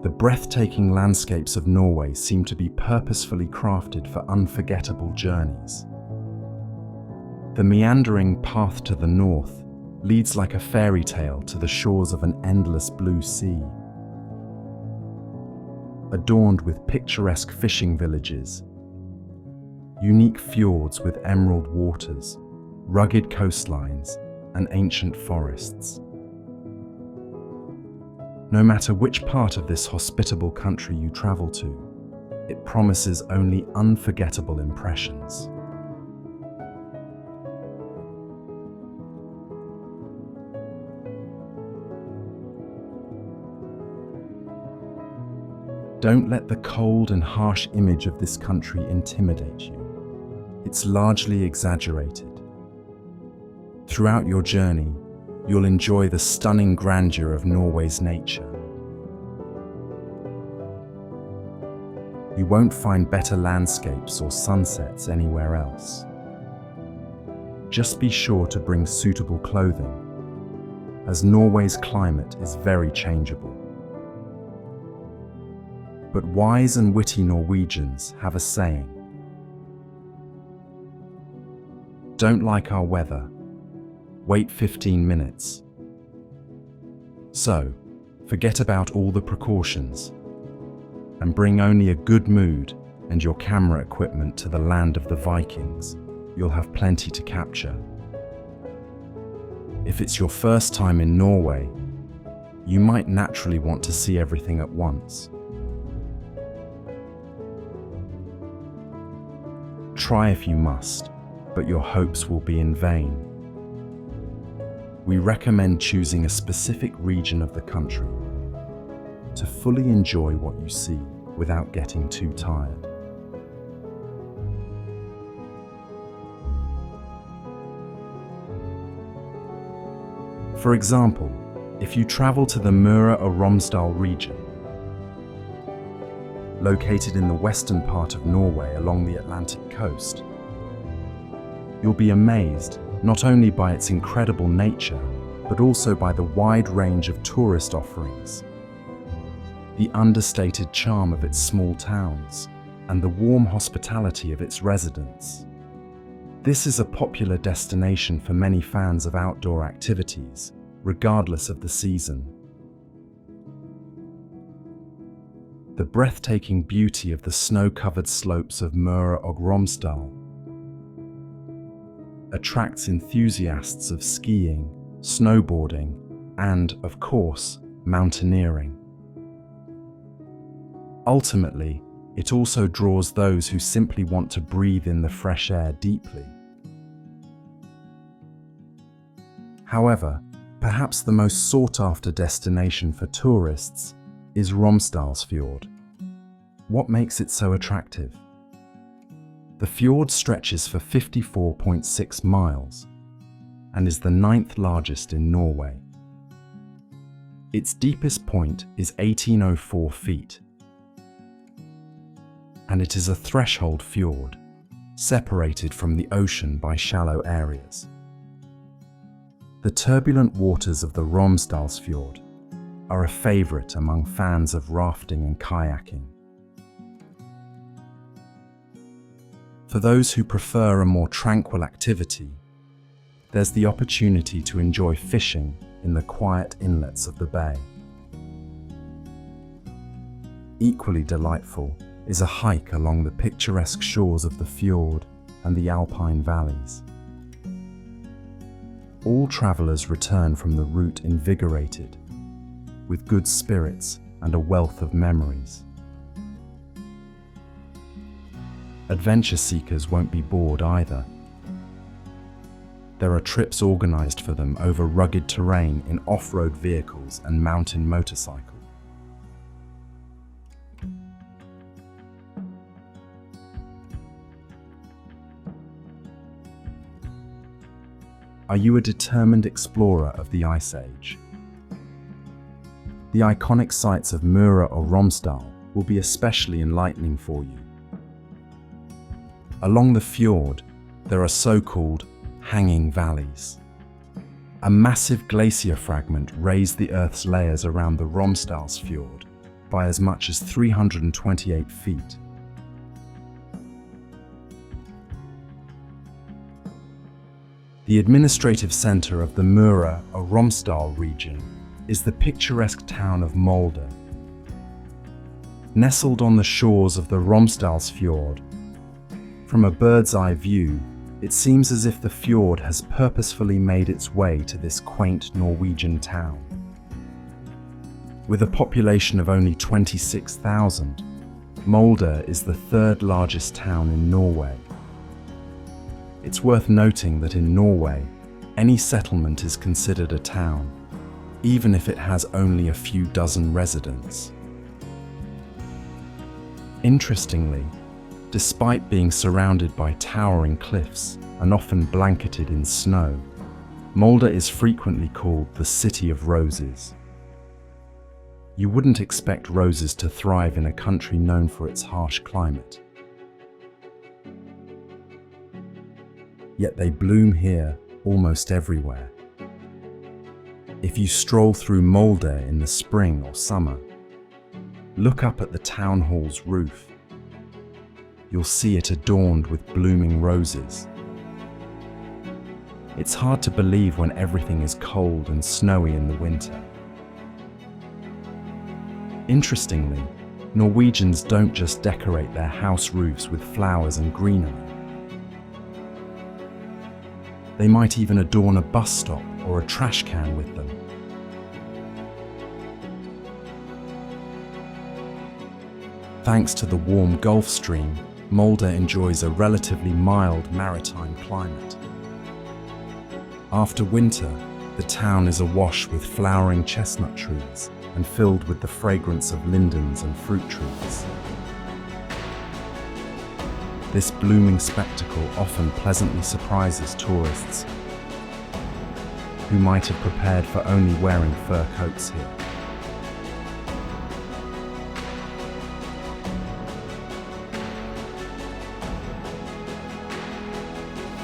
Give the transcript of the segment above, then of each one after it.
The breathtaking landscapes of Norway seem to be purposefully crafted for unforgettable journeys. The meandering path to the north leads like a fairy tale to the shores of an endless blue sea. Adorned with picturesque fishing villages, unique fjords with emerald waters, rugged coastlines, and ancient forests. No matter which part of this hospitable country you travel to, it promises only unforgettable impressions. Don't let the cold and harsh image of this country intimidate you. It's largely exaggerated. Throughout your journey, you'll enjoy the stunning grandeur of Norway's nature. You won't find better landscapes or sunsets anywhere else. Just be sure to bring suitable clothing, as Norway's climate is very changeable. But wise and witty Norwegians have a saying: "Don't like our weather, wait 15 minutes. So, forget about all the precautions and bring only a good mood and your camera equipment to the land of the Vikings. You'll have plenty to capture. If it's your first time in Norway, you might naturally want to see everything at once. Try if you must, but your hopes will be in vain. We recommend choosing a specific region of the country to fully enjoy what you see without getting too tired." For example, if you travel to the Møre or Romsdal region, located in the western part of Norway along the Atlantic coast, you'll be amazed not only by its incredible nature, but also by the wide range of tourist offerings, the understated charm of its small towns, and the warm hospitality of its residents. This is a popular destination for many fans of outdoor activities, regardless of the season. The breathtaking beauty of the snow-covered slopes of Møre og Romsdal attracts enthusiasts of skiing, snowboarding, and, of course, mountaineering. Ultimately, it also draws those who simply want to breathe in the fresh air deeply. However, perhaps the most sought-after destination for tourists is Romsdalsfjord. What makes it so attractive? The fjord stretches for 54.6 miles and is the 9th largest in Norway. Its deepest point is 1804 feet, and it is a threshold fjord, separated from the ocean by shallow areas. The turbulent waters of the Romsdalsfjord are a favorite among fans of rafting and kayaking. For those who prefer a more tranquil activity, there's the opportunity to enjoy fishing in the quiet inlets of the bay. Equally delightful is a hike along the picturesque shores of the fjord and the alpine valleys. All travelers return from the route invigorated, with good spirits and a wealth of memories. Adventure seekers won't be bored either. There are trips organized for them over rugged terrain in off-road vehicles and mountain motorcycles. Are you a determined explorer of the Ice Age? The iconic sights of Møre or Romsdal will be especially enlightening for you. Along the fjord, there are so-called hanging valleys. A massive glacier fragment raised the Earth's layers around the Romsdalsfjord, by as much as 328 feet. The administrative centre of the Møre or Romsdal region is the picturesque town of Molde. Nestled on the shores of the Romsdalsfjord, from a bird's-eye view, it seems as if the fjord has purposefully made its way to this quaint Norwegian town. With a population of only 26,000, Molde is the third largest town in Norway. It's worth noting that in Norway, any settlement is considered a town, even if it has only a few dozen residents. Interestingly, despite being surrounded by towering cliffs and often blanketed in snow, Molde is frequently called the City of Roses. You wouldn't expect roses to thrive in a country known for its harsh climate. Yet they bloom here almost everywhere. If you stroll through Molde in the spring or summer, look up at the town hall's roof. You'll see it adorned with blooming roses. It's hard to believe when everything is cold and snowy in the winter. Interestingly, Norwegians don't just decorate their house roofs with flowers and greenery. They might even adorn a bus stop or a trash can with them. Thanks to the warm Gulf Stream, Molde enjoys a relatively mild maritime climate. After winter, the town is awash with flowering chestnut trees and filled with the fragrance of lindens and fruit trees. This blooming spectacle often pleasantly surprises tourists who might have prepared for only wearing fur coats here.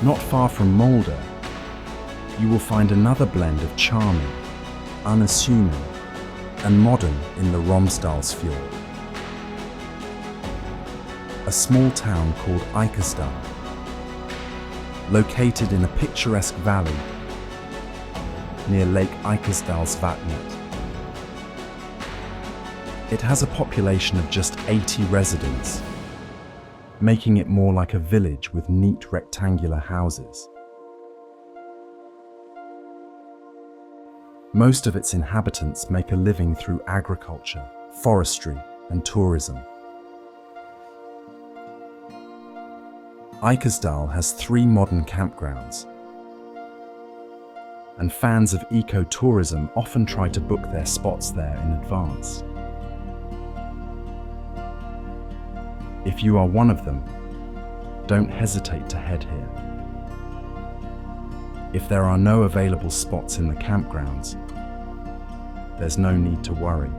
Not far from Molde, you will find another blend of charming, unassuming, and modern in the Romsdalsfjord. A small town called Eresfjord, located in a picturesque valley near Lake Eresfjord. It has a population of just 80 residents, making it more like a village with neat rectangular houses. Most of its inhabitants make a living through agriculture, forestry, and tourism. Eresfjord has 3 modern campgrounds, and fans of eco-tourism often try to book their spots there in advance. If you are one of them, don't hesitate to head here. If there are no available spots in the campgrounds, there's no need to worry.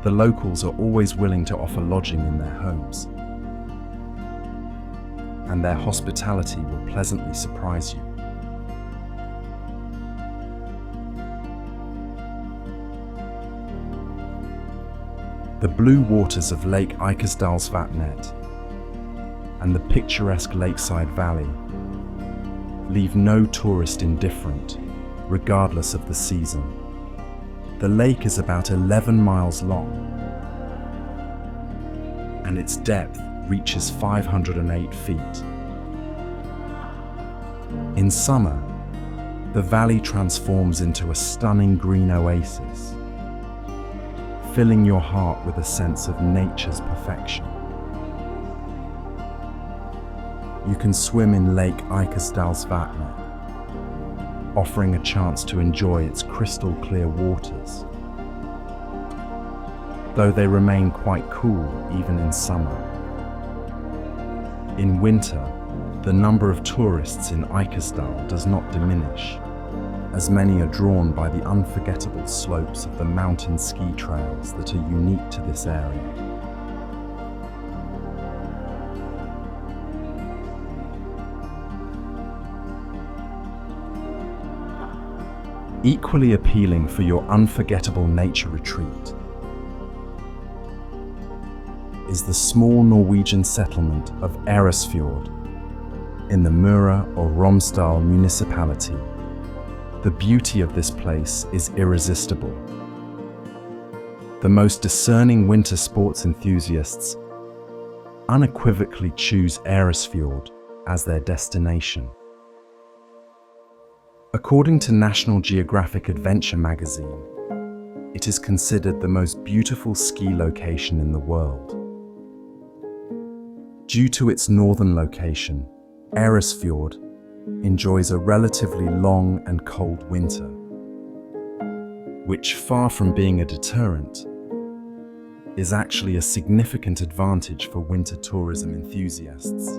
The locals are always willing to offer lodging in their homes, and their hospitality will pleasantly surprise you. The blue waters of Lake Eresfjord and the picturesque lakeside valley leave no tourist indifferent, regardless of the season. The lake is about 11 miles long, and its depth reaches 508 feet. In summer, the valley transforms into a stunning green oasis, filling your heart with a sense of nature's perfection. You can swim in Lake Eresfjord, offering a chance to enjoy its crystal clear waters, though they remain quite cool even in summer. In winter, the number of tourists in Eresfjord does not diminish, as many are drawn by the unforgettable slopes of the mountain ski trails that are unique to this area. Equally appealing for your unforgettable nature retreat is the small Norwegian settlement of Eresfjord in the Møre or Romsdal municipality. The beauty of this place is irresistible. The most discerning winter sports enthusiasts unequivocally choose Eresfjord as their destination. According to National Geographic Adventure magazine, it is considered the most beautiful ski location in the world. Due to its northern location, Eresfjord enjoys a relatively long and cold winter, which, far from being a deterrent, is actually a significant advantage for winter tourism enthusiasts.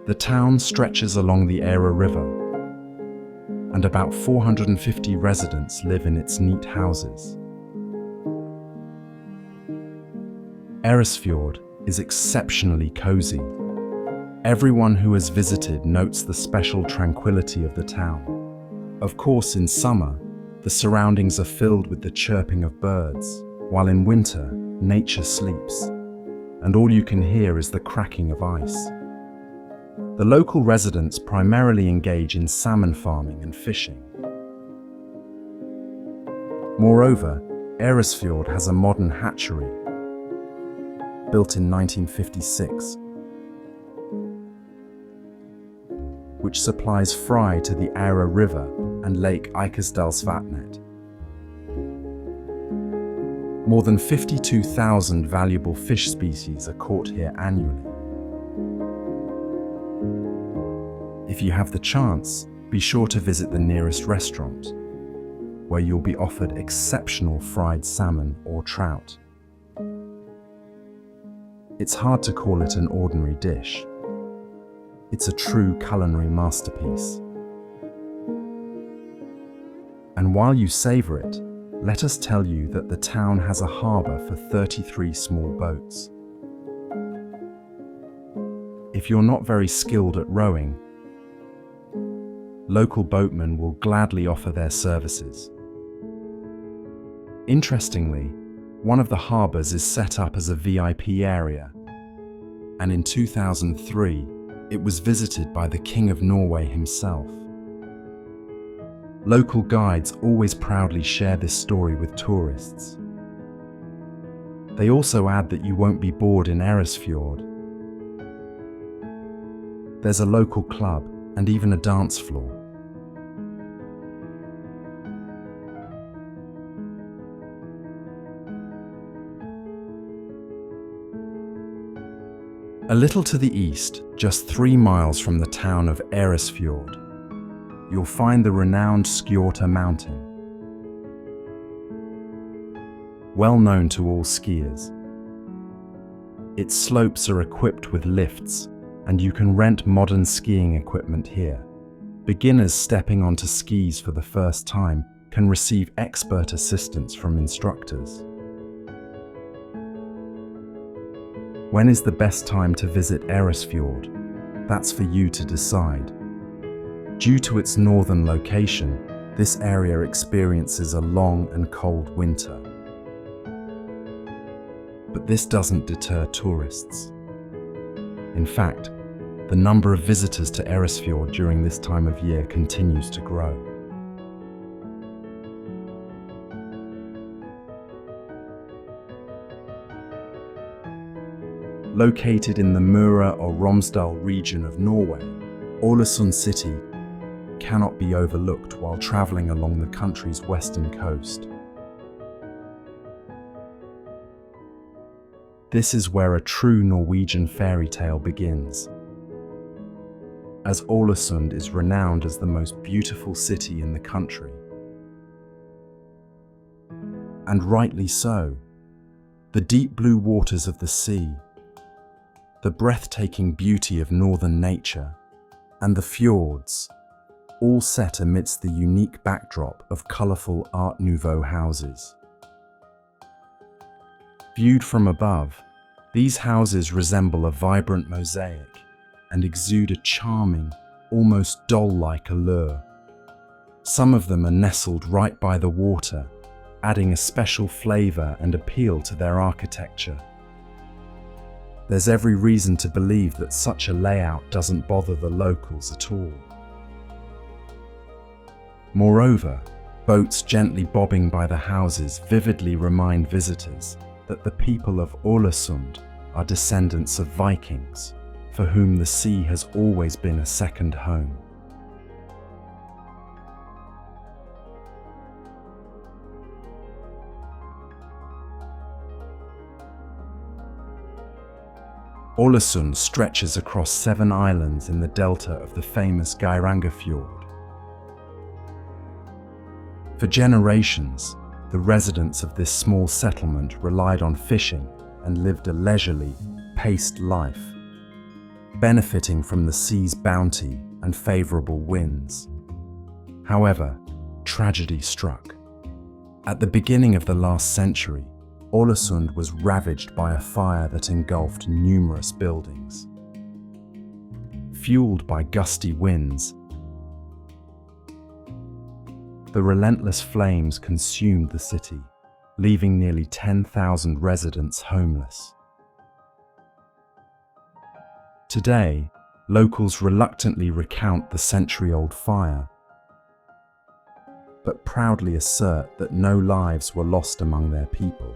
The town stretches along the Ere River, and about 450 residents live in its neat houses. Eresfjord is exceptionally cozy. Everyone who has visited notes the special tranquility of the town. Of course, in summer, the surroundings are filled with the chirping of birds, while in winter, nature sleeps, and all you can hear is the cracking of ice. The local residents primarily engage in salmon farming and fishing. Moreover, Eresfjord has a modern hatchery, built in 1956, which supplies fry to the Ere River and Lake Eikersdalsvatnet. More than 52,000 valuable fish species are caught here annually. If you have the chance, be sure to visit the nearest restaurant, where you'll be offered exceptional fried salmon or trout. It's hard to call it an ordinary dish. It's a true culinary masterpiece. And while you savor it, let us tell you that the town has a harbor for 33 small boats. If you're not very skilled at rowing, local boatmen will gladly offer their services. Interestingly, one of the harbors is set up as a VIP area, and in 2003, it was visited by the King of Norway himself. Local guides always proudly share this story with tourists. They also add that you won't be bored in Eresfjord. There's a local club and even a dance floor. A little to the east, just 3 miles from the town of Eresfjord, you'll find the renowned Skjorta mountain. Well known to all skiers. Its slopes are equipped with lifts, and you can rent modern skiing equipment here. Beginners stepping onto skis for the first time can receive expert assistance from instructors. When is the best time to visit Eresfjord? That's for you to decide. Due to its northern location, this area experiences a long and cold winter. But this doesn't deter tourists. In fact, the number of visitors to Eresfjord during this time of year continues to grow. Located in the Møre or Romsdal region of Norway, Alesund city cannot be overlooked while traveling along the country's western coast. This is where a true Norwegian fairy tale begins, as Alesund is renowned as the most beautiful city in the country. And rightly so. The deep blue waters of the sea, the breathtaking beauty of northern nature, and the fjords, all set amidst the unique backdrop of colourful Art Nouveau houses. Viewed from above, these houses resemble a vibrant mosaic and exude a charming, almost doll-like allure. Some of them are nestled right by the water, adding a special flavor and appeal to their architecture. There's every reason to believe that such a layout doesn't bother the locals at all. Moreover, boats gently bobbing by the houses vividly remind visitors that the people of Alesund are descendants of Vikings, for whom the sea has always been a second home. Alesund stretches across 7 islands in the delta of the famous Geiranger Fjord. For generations, the residents of this small settlement relied on fishing and lived a leisurely, paced life, benefiting from the sea's bounty and favorable winds. However, tragedy struck. At the beginning of the last century, Alesund was ravaged by a fire that engulfed numerous buildings. Fueled by gusty winds, the relentless flames consumed the city, leaving nearly 10,000 residents homeless. Today, locals reluctantly recount the century-old fire, but proudly assert that no lives were lost among their people,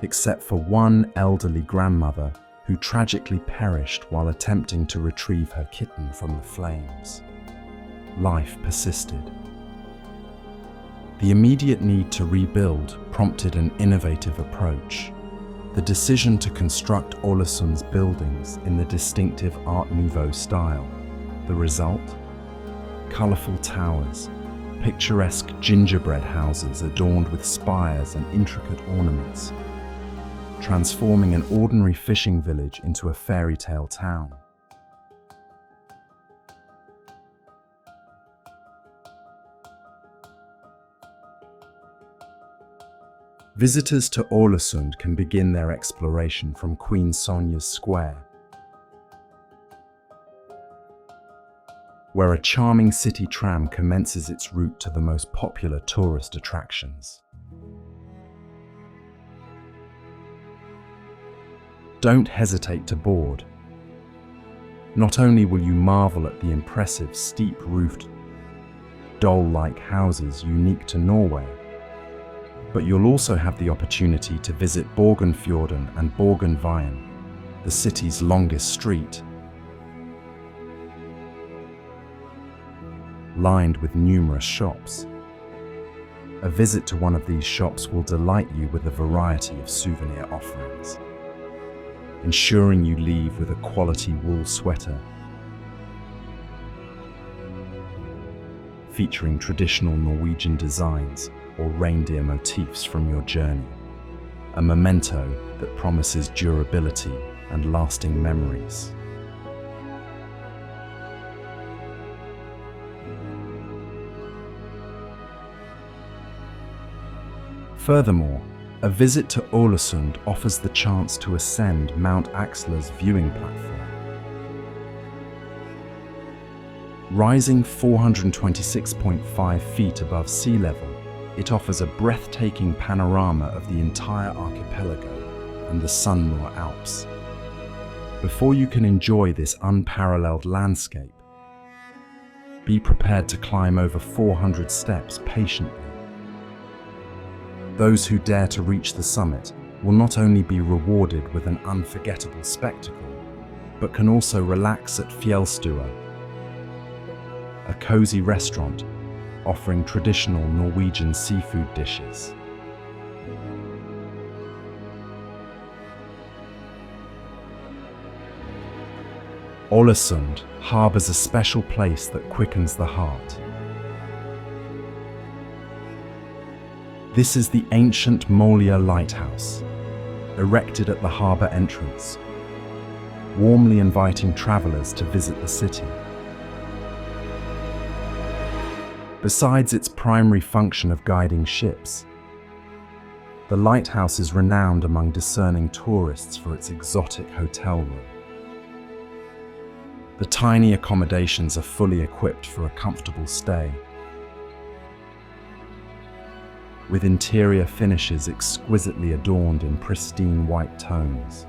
except for one elderly grandmother who tragically perished while attempting to retrieve her kitten from the flames. Life persisted. The immediate need to rebuild prompted an innovative approach. The decision to construct Alesund's buildings in the distinctive Art Nouveau style. The result? Colourful towers, picturesque gingerbread houses adorned with spires and intricate ornaments, transforming an ordinary fishing village into a fairy tale town. Visitors to Alesund can begin their exploration from Queen Sonia's Square, where a charming city tram commences its route to the most popular tourist attractions. Don't hesitate to board. Not only will you marvel at the impressive steep-roofed, doll-like houses unique to Norway, but you'll also have the opportunity to visit Borgenfjorden and Borgenveien, the city's longest street, lined with numerous shops. A visit to one of these shops will delight you with a variety of souvenir offerings, ensuring you leave with a quality wool sweater featuring traditional Norwegian designs or reindeer motifs from your journey, a memento that promises durability and lasting memories. Furthermore, a visit to Alesund offers the chance to ascend Mount Axlar's viewing platform. Rising 426.5 feet above sea level, it offers a breathtaking panorama of the entire archipelago and the Sunnmøre Alps. Before you can enjoy this unparalleled landscape, be prepared to climb over 400 steps patiently. Those who dare to reach the summit will not only be rewarded with an unforgettable spectacle, but can also relax at Fjords, a cozy restaurant offering traditional Norwegian seafood dishes. Alesund harbours a special place that quickens the heart. This is the ancient Molde lighthouse, erected at the harbour entrance, warmly inviting travellers to visit the city. Besides its primary function of guiding ships, the lighthouse is renowned among discerning tourists for its exotic hotel room. The tiny accommodations are fully equipped for a comfortable stay, with interior finishes exquisitely adorned in pristine white tones.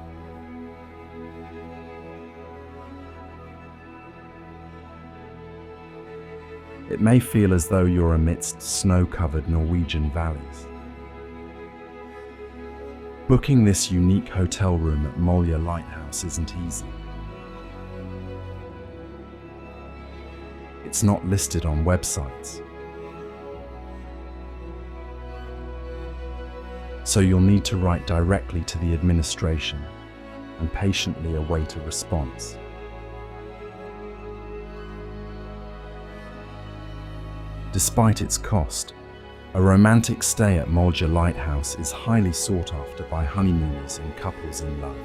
It may feel as though you're amidst snow-covered Norwegian valleys. Booking this unique hotel room at Molde Lighthouse isn't easy. It's not listed on websites, so you'll need to write directly to the administration and patiently await a response. Despite its cost, a romantic stay at Molde Lighthouse is highly sought after by honeymooners and couples in love.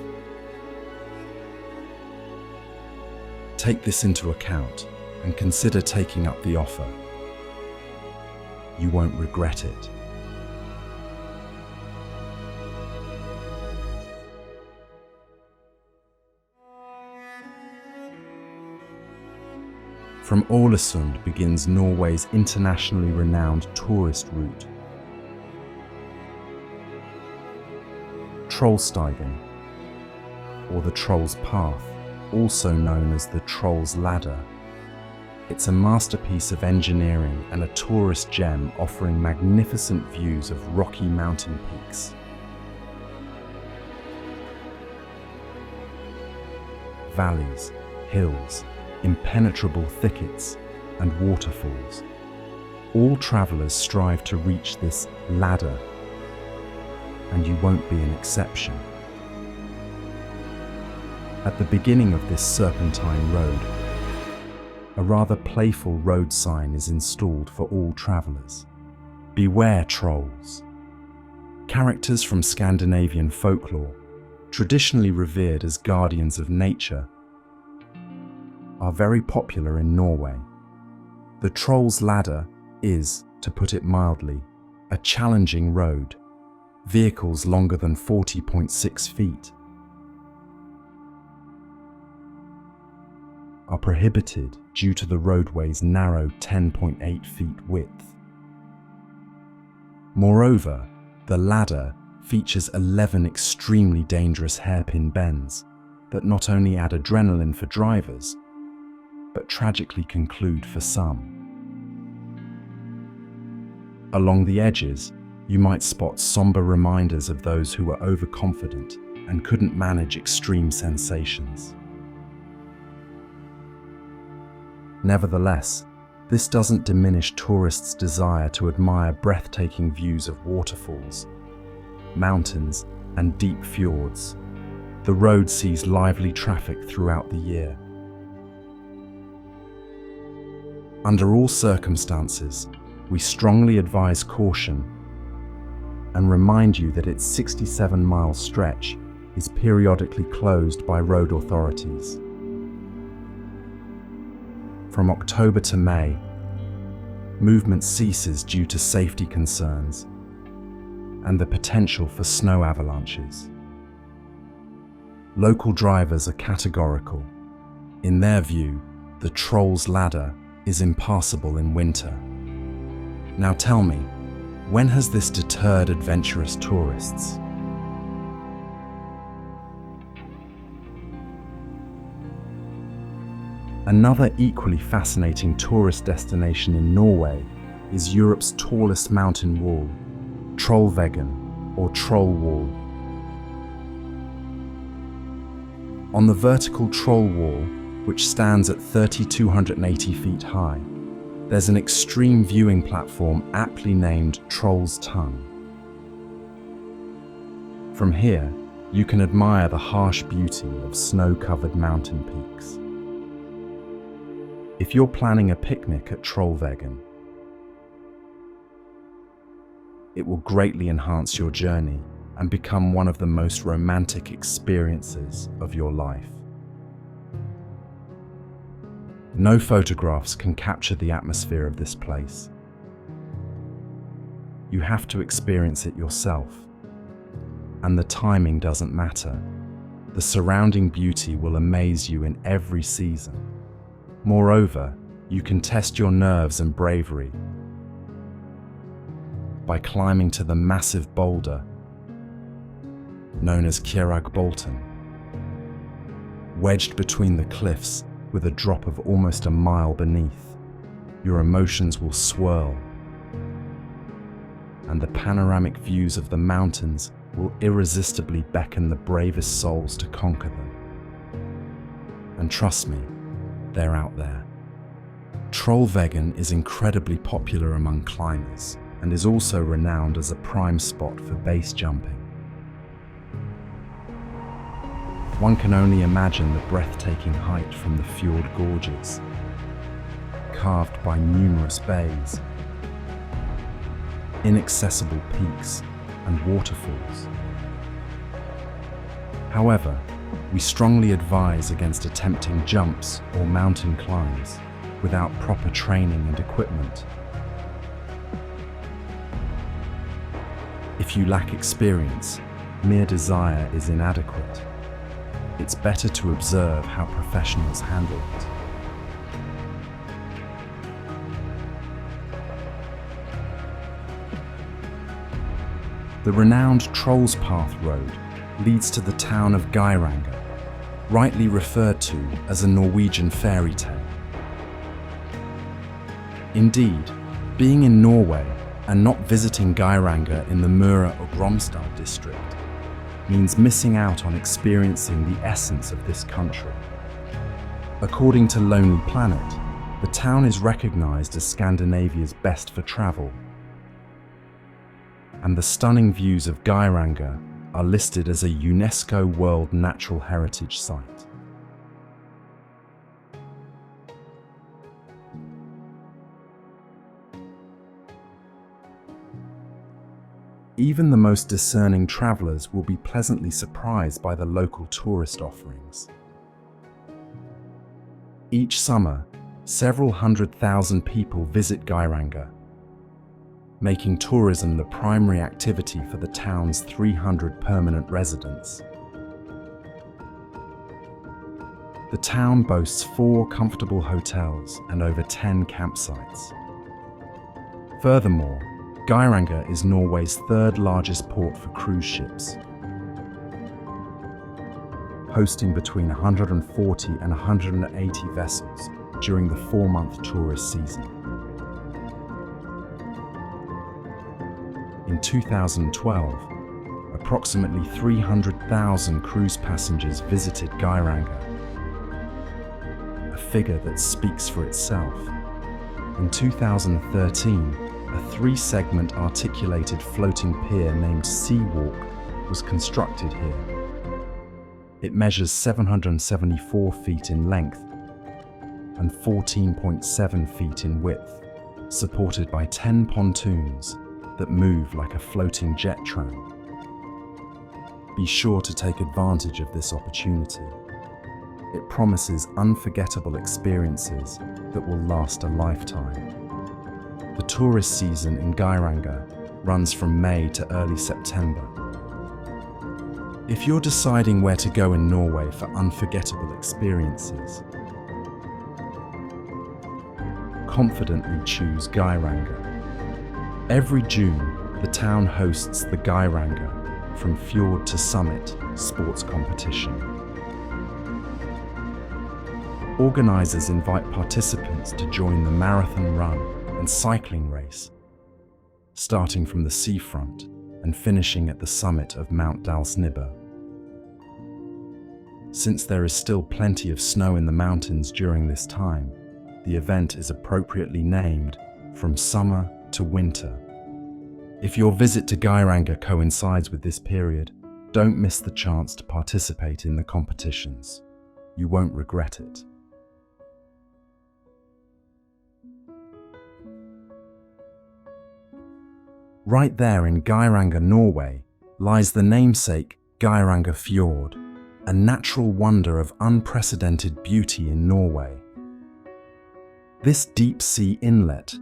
Take this into account and consider taking up the offer. You won't regret it. From Alesund begins Norway's internationally renowned tourist route. Trollstigen, or the Troll's Path, also known as the Troll's Ladder. It's a masterpiece of engineering and a tourist gem offering magnificent views of rocky mountain peaks. Valleys, hills, impenetrable thickets, and waterfalls. All travelers strive to reach this ladder, and you won't be an exception. At the beginning of this serpentine road, a rather playful road sign is installed for all travelers. Beware trolls. Characters from Scandinavian folklore, traditionally revered as guardians of nature, are very popular in Norway. The Troll's Ladder is, to put it mildly, a challenging road. Vehicles longer than 40.6 feet are prohibited due to the roadway's narrow 10.8 feet width. Moreover, the ladder features 11 extremely dangerous hairpin bends that not only add adrenaline for drivers, but tragically conclude for some. Along the edges, you might spot somber reminders of those who were overconfident and couldn't manage extreme sensations. Nevertheless, this doesn't diminish tourists' desire to admire breathtaking views of waterfalls, mountains, and deep fjords. The road sees lively traffic throughout the year. Under all circumstances, we strongly advise caution and remind you that its 67-mile stretch is periodically closed by road authorities. From October to May, movement ceases due to safety concerns and the potential for snow avalanches. Local drivers are categorical. In their view, the Troll's Ladder is impassable in winter. Now tell me, when has this deterred adventurous tourists? Another equally fascinating tourist destination in Norway is Europe's tallest mountain wall, Trollsveggen, or Troll Wall. On the vertical Troll Wall, which stands at 3,280 feet high, there's an extreme viewing platform aptly named Troll's Tongue. From here, you can admire the harsh beauty of snow-covered mountain peaks. If you're planning a picnic at Trollsveggen, it will greatly enhance your journey and become one of the most romantic experiences of your life. No photographs can capture the atmosphere of this place. You have to experience it yourself. And the timing doesn't matter. The surrounding beauty will amaze you in every season. Moreover, you can test your nerves and bravery by climbing to the massive boulder known as Bolton. Wedged between the cliffs with a drop of almost a mile beneath, your emotions will swirl, and the panoramic views of the mountains will irresistibly beckon the bravest souls to conquer them. And trust me, they're out there. Trollsveggen is incredibly popular among climbers and is also renowned as a prime spot for base jumping. One can only imagine the breathtaking height from the fjord gorges, carved by numerous bays, inaccessible peaks, and waterfalls. However, we strongly advise against attempting jumps or mountain climbs without proper training and equipment. If you lack experience, mere desire is inadequate. It's better to observe how professionals handle it. The renowned Trolls Path Road leads to the town of Geiranger, rightly referred to as a Norwegian fairy tale. Indeed, being in Norway and not visiting Geiranger in the Møre or Romsdal district means missing out on experiencing the essence of this country. According to Lonely Planet, the town is recognized as Scandinavia's best for travel, and the stunning views of Geiranger are listed as a UNESCO World Natural Heritage Site. Even the most discerning travelers will be pleasantly surprised by the local tourist offerings. Each summer, several 100,000 people visit Geiranger, making tourism the primary activity for the town's 300 permanent residents. The town boasts 4 comfortable hotels and over 10 campsites. Furthermore, Geiranger is Norway's 3rd largest port for cruise ships, hosting between 140 and 180 vessels during the 4-month tourist season. In 2012, approximately 300,000 cruise passengers visited Geiranger, a figure that speaks for itself. In 2013, a 3-segment articulated floating pier named Seawalk was constructed here. It measures 774 feet in length and 14.7 feet in width, supported by 10 pontoons that move like a floating jet tram. Be sure to take advantage of this opportunity. It promises unforgettable experiences that will last a lifetime. The tourist season in Geiranger runs from May to early September. If you're deciding where to go in Norway for unforgettable experiences, confidently choose Geiranger. Every June, the town hosts the Geiranger From Fjord to Summit sports competition. Organisers invite participants to join the marathon run and cycling race, starting from the seafront and finishing at the summit of Mount Dalsnibbe. Since there is still plenty of snow in the mountains during this time, the event is appropriately named From Summer to Winter. If your visit to Geiranger coincides with this period, don't miss the chance to participate in the competitions. You won't regret it. Right there in Geiranger, Norway, lies the namesake Geiranger Fjord, a natural wonder of unprecedented beauty in Norway. This deep-sea inlet,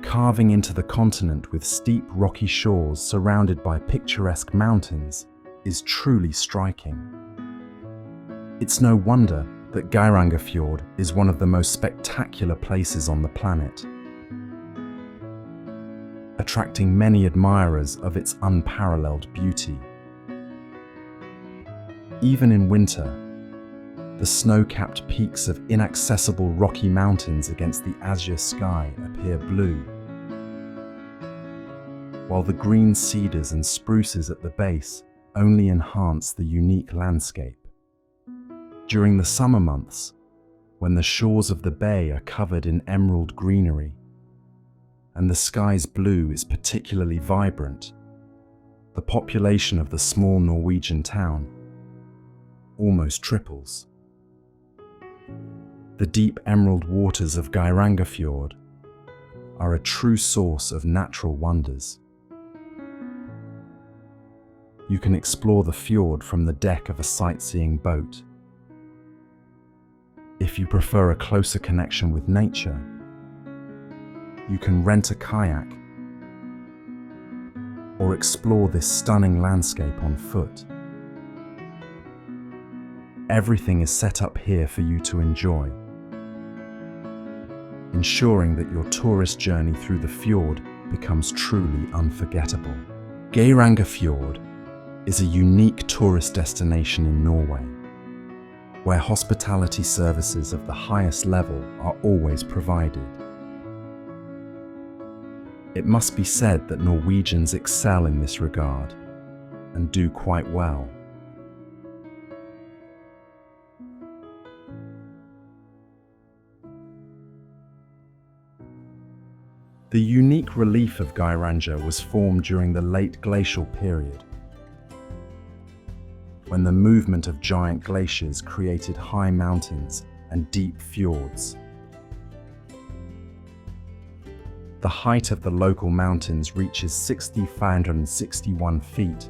carving into the continent with steep rocky shores surrounded by picturesque mountains, is truly striking. It's no wonder that Geiranger Fjord is one of the most spectacular places on the planet, attracting many admirers of its unparalleled beauty. Even in winter, the snow-capped peaks of inaccessible rocky mountains against the azure sky appear blue, while the green cedars and spruces at the base only enhance the unique landscape. During the summer months, when the shores of the bay are covered in emerald greenery and the sky's blue is particularly vibrant, the population of the small Norwegian town almost triples. The deep emerald waters of Geiranger Fjord are a true source of natural wonders. You can explore the fjord from the deck of a sightseeing boat. If you prefer a closer connection with nature, you can rent a kayak or explore this stunning landscape on foot. Everything is set up here for you to enjoy, ensuring that your tourist journey through the fjord becomes truly unforgettable. Geiranger Fjord is a unique tourist destination in Norway, where hospitality services of the highest level are always provided. It must be said that Norwegians excel in this regard and do quite well. The unique relief of Geiranger was formed during the late glacial period, when the movement of giant glaciers created high mountains and deep fjords. The height of the local mountains reaches 6,561 feet,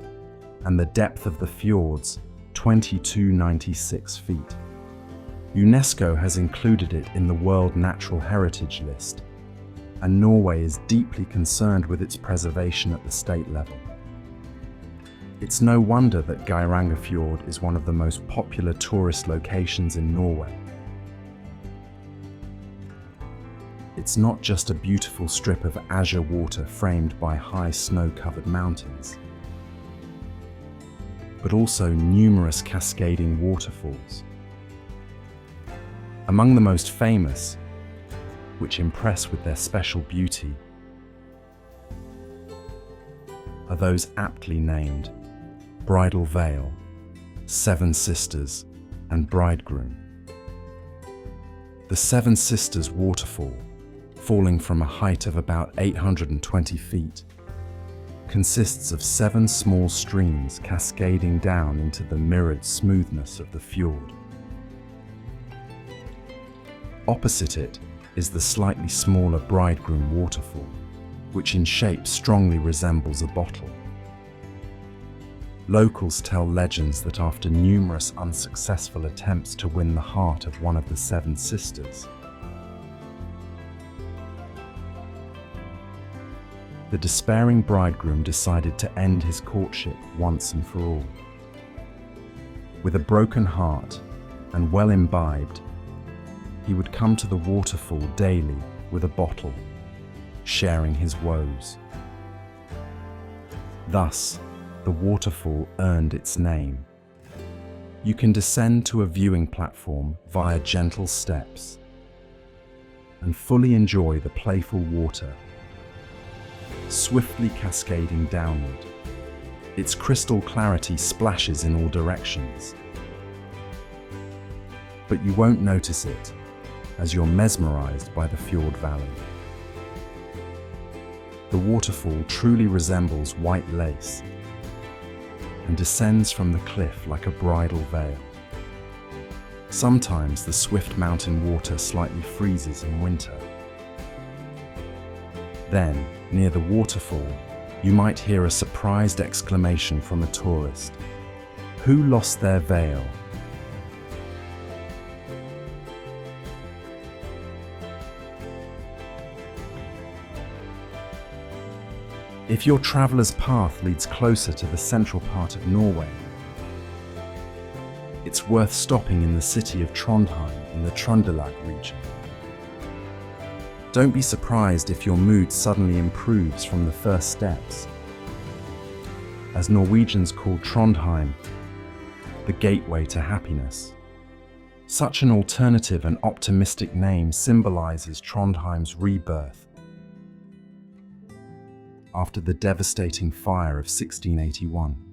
and the depth of the fjords 2,296 feet. UNESCO has included it in the World Natural Heritage List, and Norway is deeply concerned with its preservation at the state level. It's no wonder that Geiranger Fjord is one of the most popular tourist locations in Norway. It's not just a beautiful strip of azure water framed by high snow-covered mountains, but also numerous cascading waterfalls. Among the most famous, which impress with their special beauty, are those aptly named Bridal Veil, Seven Sisters, and Bridegroom. The Seven Sisters waterfall, falling from a height of about 820 feet, consists of 7 small streams cascading down into the mirrored smoothness of the fjord. Opposite it is the slightly smaller Bridegroom waterfall, which in shape strongly resembles a bottle. Locals tell legends that after numerous unsuccessful attempts to win the heart of one of the Seven Sisters, the despairing bridegroom decided to end his courtship once and for all. With a broken heart and well imbibed, he would come to the waterfall daily with a bottle, sharing his woes. Thus, the waterfall earned its name. You can descend to a viewing platform via gentle steps and fully enjoy the playful water, swiftly cascading downward. Its crystal clarity splashes in all directions, but you won't notice it as you're mesmerized by the fjord valley. The waterfall truly resembles white lace and descends from the cliff like a bridal veil. Sometimes the swift mountain water slightly freezes in winter. Then, near the waterfall, you might hear a surprised exclamation from a tourist. Who lost their veil? If your traveller's path leads closer to the central part of Norway, it's it's worth stopping in the city of Trondheim in the Trøndelag region. Don't be surprised if your mood suddenly improves from the first steps, as Norwegians call Trondheim the gateway to happiness. Such an alternative and optimistic name symbolizes Trondheim's rebirth after the devastating fire of 1681.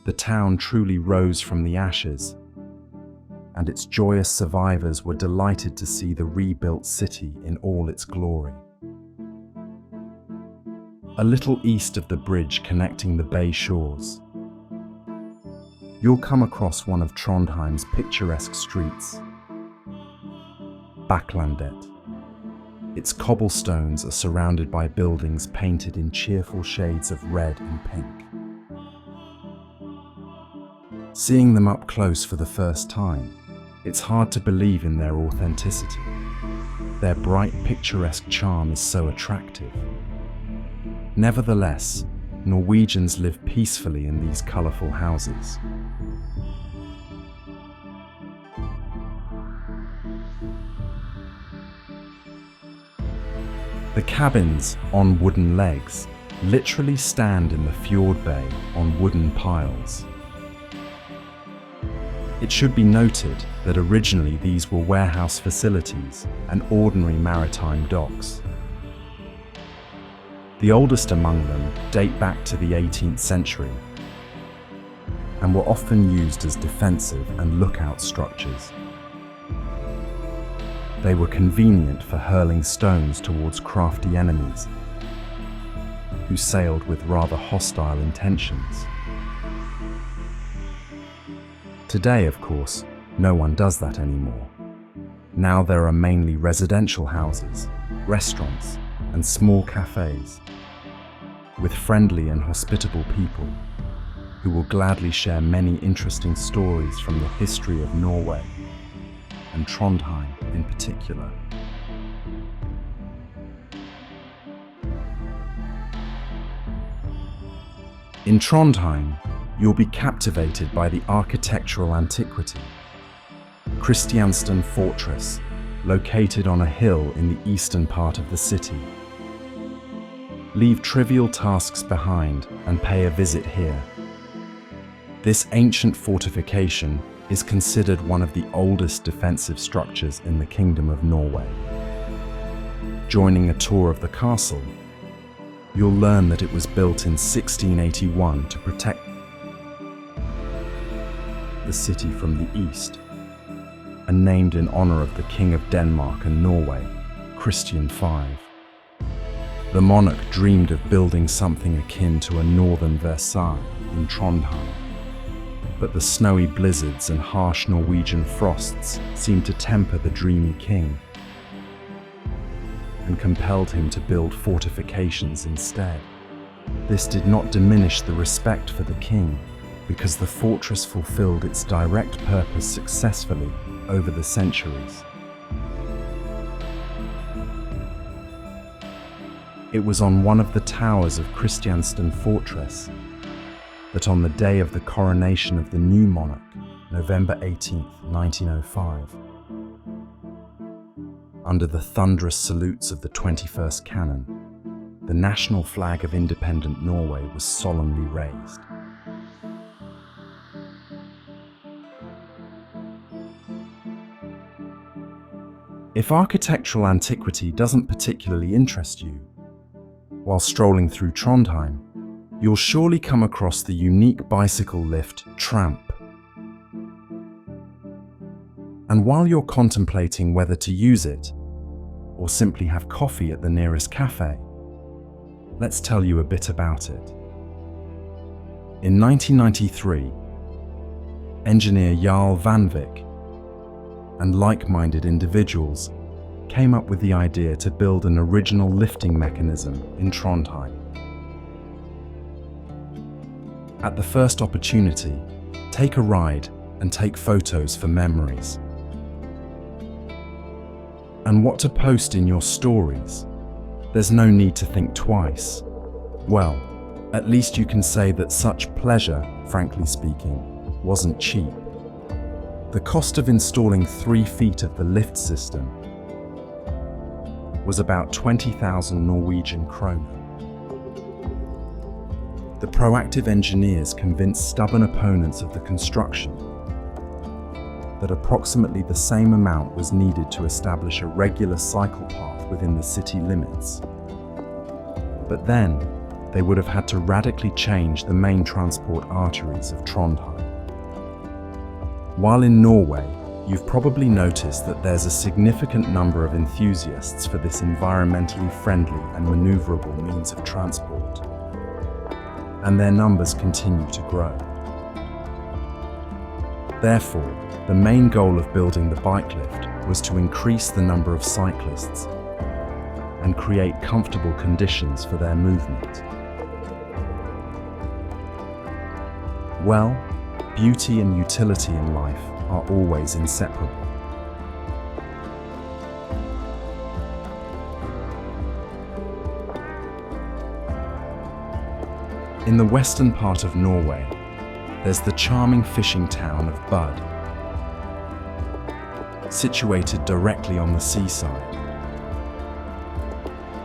The town truly rose from the ashes, and its joyous survivors were delighted to see the rebuilt city in all its glory. A little east of the bridge connecting the bay shores, you'll come across one of Trondheim's picturesque streets, Bakklandet. Its cobblestones are surrounded by buildings painted in cheerful shades of red and pink. Seeing them up close for the first time, it's hard to believe in their authenticity. Their bright, picturesque charm is so attractive. Nevertheless, Norwegians live peacefully in these colourful houses. The cabins, on wooden legs, literally stand in the fjord bay on wooden piles. It should be noted that originally these were warehouse facilities and ordinary maritime docks. The oldest among them date back to the 18th century and were often used as defensive and lookout structures. They were convenient for hurling stones towards crafty enemies who sailed with rather hostile intentions. Today, of course, no one does that anymore. Now there are mainly residential houses, restaurants, and small cafes, with friendly and hospitable people who will gladly share many interesting stories from the history of Norway, and Trondheim in particular. In Trondheim, you'll be captivated by the architectural antiquity. Kristiansten Fortress, located on a hill in the eastern part of the city. Leave trivial tasks behind and pay a visit here. This ancient fortification is considered one of the oldest defensive structures in the Kingdom of Norway. Joining a tour of the castle, you'll learn that it was built in 1681 to protect the city from the east, and named in honor of the King of Denmark and Norway, Christian V. The monarch dreamed of building something akin to a northern Versailles in Trondheim, but the snowy blizzards and harsh Norwegian frosts seemed to temper the dreamy king and compelled him to build fortifications instead. This did not diminish the respect for the king, because the fortress fulfilled its direct purpose successfully over the centuries. It was on one of the towers of Kristiansten Fortress that on the day of the coronation of the new monarch, November 18, 1905, under the thunderous salutes of the 21st cannon, the national flag of independent Norway was solemnly raised. If architectural antiquity doesn't particularly interest you, while strolling through Trondheim, you'll surely come across the unique bicycle lift Tramp. And while you're contemplating whether to use it, or simply have coffee at the nearest cafe, let's tell you a bit about it. In 1993, engineer Jarl Vanvik and like-minded individuals came up with the idea to build an original lifting mechanism in Trondheim. At the first opportunity, take a ride and take photos for memories. And what to post in your stories? There's no need to think twice. Well, at least you can say that such pleasure frankly speaking, wasn't cheap. The cost of installing 3 feet of the lift system was about 20,000 Norwegian kroner. The proactive engineers convinced stubborn opponents of the construction that approximately the same amount was needed to establish a regular cycle path within the city limits. But then, they would have had to radically change the main transport arteries of Trondheim. While in Norway, you've probably noticed that there's a significant number of enthusiasts for this environmentally friendly and maneuverable means of transport, and their numbers continue to grow. Therefore, the main goal of building the bike lift was to increase the number of cyclists and create comfortable conditions for their movement. Well, beauty and utility in life are always inseparable. In the western part of Norway, there's the charming fishing town of Bud, situated directly on the seaside.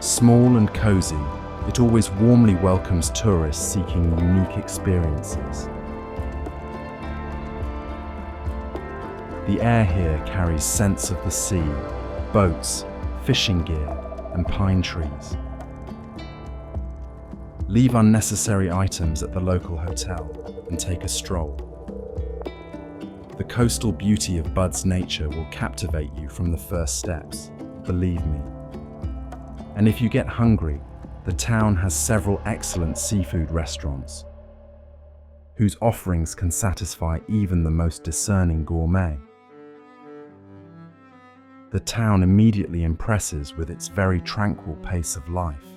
Small and cozy, it always warmly welcomes tourists seeking unique experiences. The air here carries scents of the sea, boats, fishing gear, and pine trees. Leave unnecessary items at the local hotel and take a stroll. The coastal beauty of Bud's nature will captivate you from the first steps, believe me. And if you get hungry, the town has several excellent seafood restaurants, whose offerings can satisfy even the most discerning gourmet. The town immediately impresses with its very tranquil pace of life.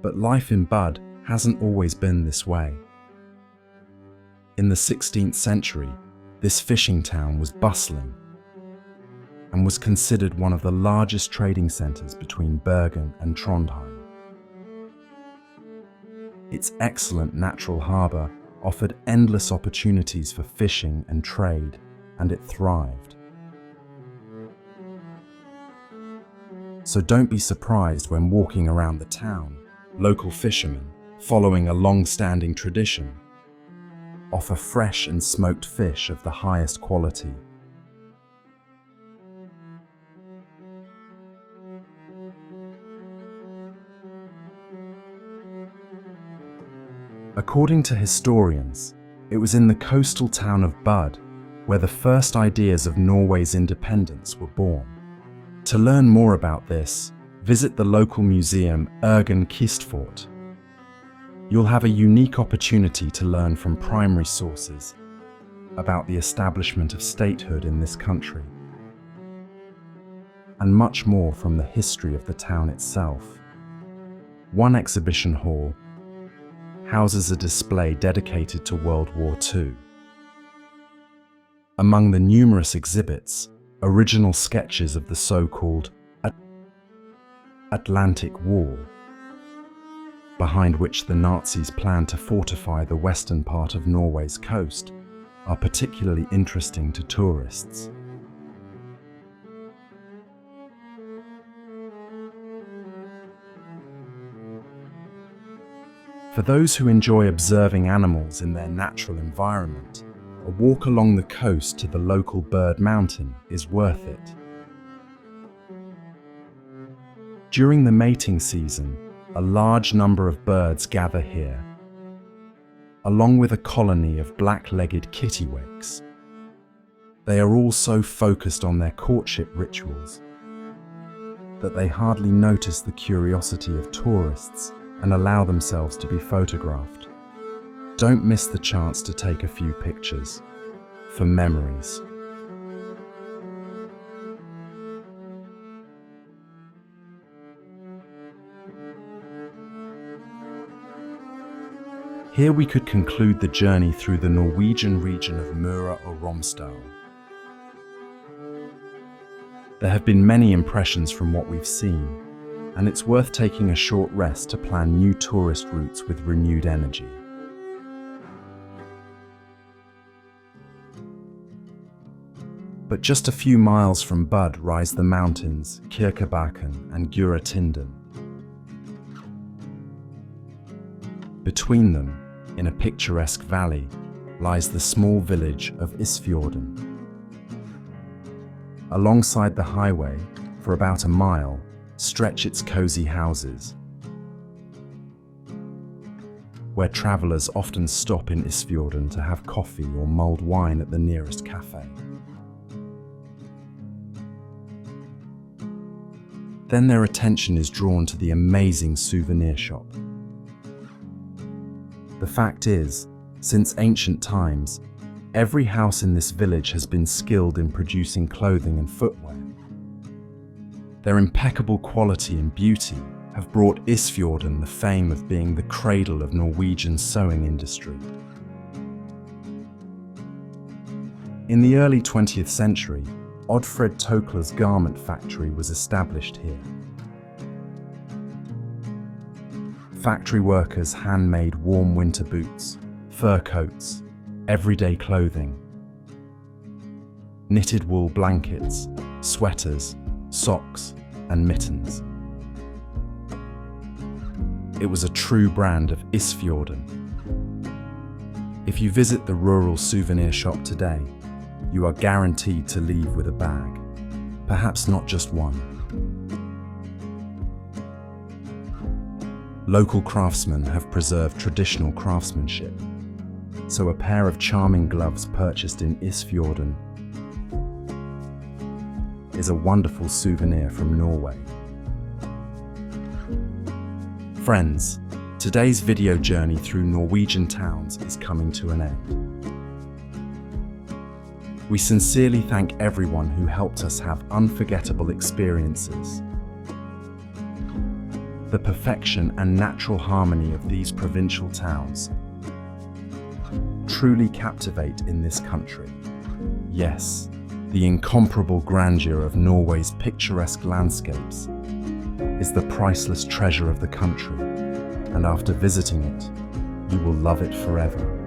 But life in Bud hasn't always been this way. In the 16th century, this fishing town was bustling and was considered one of the largest trading centres between Bergen and Trondheim. Its excellent natural harbour offered endless opportunities for fishing and trade, and it thrived. So don't be surprised when walking around the town, local fishermen, following a long-standing tradition, offer fresh and smoked fish of the highest quality. According to historians, it was in the coastal town of Bud where the first ideas of Norway's independence were born. To learn more about this, visit the local museum Kristiansten. You'll have a unique opportunity to learn from primary sources about the establishment of statehood in this country, and much more from the history of the town itself. One exhibition hall houses a display dedicated to World War II. Among the numerous exhibits, original sketches of the so-called Atlantic Wall, behind which the Nazis planned to fortify the western part of Norway's coast, are particularly interesting to tourists. For those who enjoy observing animals in their natural environment, a walk along the coast to the local bird mountain is worth it. During the mating season, a large number of birds gather here, along with a colony of black-legged kittiwakes. They are all so focused on their courtship rituals that they hardly notice the curiosity of tourists and allow themselves to be photographed. Don't miss the chance to take a few pictures for memories. Here we could conclude the journey through the Norwegian region of Møre or Romsdal. There have been many impressions from what we've seen, and it's worth taking a short rest to plan new tourist routes with renewed energy. But just a few miles from Bud rise the mountains Kirkebakken and Guratinden. Between them, in a picturesque valley, lies the small village of Isfjorden. Alongside the highway, for about a mile, stretch its cozy houses, where travelers often stop in Isfjorden to have coffee or mulled wine at the nearest cafe. Then their attention is drawn to the amazing souvenir shop. The fact is, since ancient times, every house in this village has been skilled in producing clothing and footwear. Their impeccable quality and beauty have brought Isfjorden the fame of being the cradle of Norwegian sewing industry. In the early 20th century, Oddfred Tokler's garment factory was established here. Factory workers handmade warm winter boots, fur coats, everyday clothing, knitted wool blankets, sweaters, socks, and mittens. It was a true brand of Isfjorden. If you visit the rural souvenir shop today, you are guaranteed to leave with a bag, perhaps not just one. Local craftsmen have preserved traditional craftsmanship, so a pair of charming gloves purchased in Isfjorden is a wonderful souvenir from Norway. Friends, today's video journey through Norwegian towns is coming to an end. We sincerely thank everyone who helped us have unforgettable experiences. The perfection and natural harmony of these provincial towns truly captivate in this country. Yes, the incomparable grandeur of Norway's picturesque landscapes is the priceless treasure of the country, and after visiting it, you will love it forever.